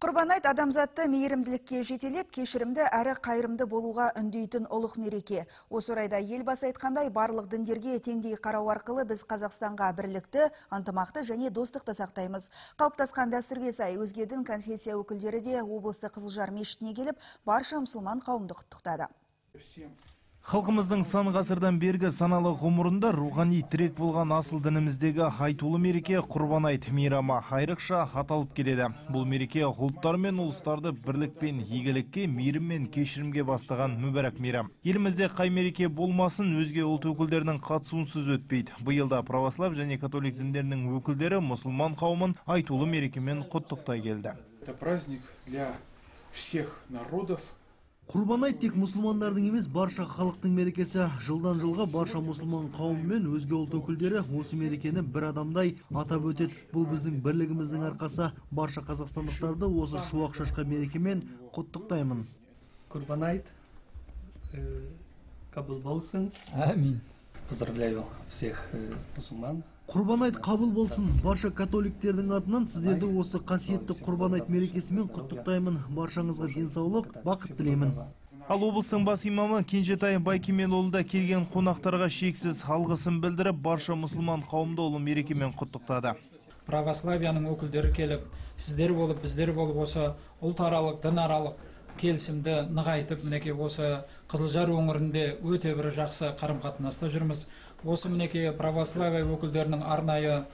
Құрбан айт адамзатты мейірімділікке жетелеп, кешірімді әрі қайырымды болуға үндейтін ұлық мереке. Осы орайда елбасы айтқандай, барлық діндерге теңдей қарау арқылы біз Қазақстанға бірлікті, ынтымақты және достықты сақтаймыз. Қалыптасқан дәстүрге сай, өзге дін конфессия өкілдері де облыстық Қызылжар мешітіне келіп, барша мұсылман қауымды құттықтады. Халқымыздың сан ғасырдан бергі саналы ғұмырында рухани тірек болған асыл дініміздегі айтулы мереке Құрбан айт мейрамы айрықша аталып келеді. Бұл мереке ұлттар мен ұлыстарды бірлік пен игілікке, мейірім мен кешірімге бастаған мүбәрак мейрам. Елімізде қай мереке болмасын, өзге ұлт өкілдерінің қатысуынсыз өтпейді. Биылда православ және католик діндерінің өкілдері мұсылман қауымын айтулы мерекемен құттықтай келді. Это праздник для всех народов. Құрбан айт тек мұсылмандардың емес, барша халықтың мерекесі. Жылдан жылға барша мұсылман қауымы мен өзге ұлт өкілдері осы мерекені бір адамдай атап өтеді. Бұл біздің бірлігіміздің арқасы. Барша қазақстандықтарды осы шуақ шашқан мерекемен құттықтаймын. Құрбан айт қабыл болсын. Амин. Поздравляю всех мұсылман. Құрбан айт қабыл болсын. Барша католиктердің атынан сіздерді осы қасиетті Құрбан айт мерекесімен құттықтаймын. Баршаңызға денсаулық, бақыт тілеймін. Ал облыстың бас имамы Кенжетай Байкеменұлы келген қонақтарға шексіз алғысын білдіріп, барша мұсылман қауымды ұлы мерекемен құттықтады. Православияның өкілдері келіп, сіздер болып, біздер болып, осы ұлтаралық, дінаралық келісімді нығайтып, мінекей осы Қызылжар өңірінде өте бір жақсы қарым-қатынаста жүрміз. Осы мінекей православия өкілдерінің арнайы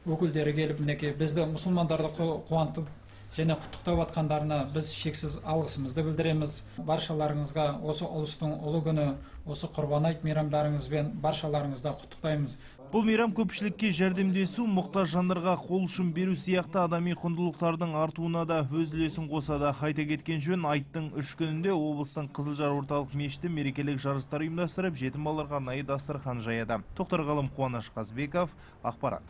өкілдері келіп, мінекей бізді мұсылмандарды қуантып және құттықтап атқандарына біз шексіз алғысымызды білдіреміз. Баршаларыңызға осы ұлыстың ұлы күні, осы Құрбан айт мейрамдарыңызбен баршаларыңызда құттықтаймыз. Бұл мейрам көпшілікке жәрдемдесу, мұқтаж жандарға қол ұшын беру сияқты адами құндылықтардың артуына да өз үлесін қосады. Айта кеткен жөн, айттың 3 күнінде облыстың Қызылжар орталық мешіті мерекелік жарыстар ұйымдастырып, жетім балаларға арнайы дастархан жаяды. Тоқтар Ғалым, Қуаныш Қазбеков, ақпарат.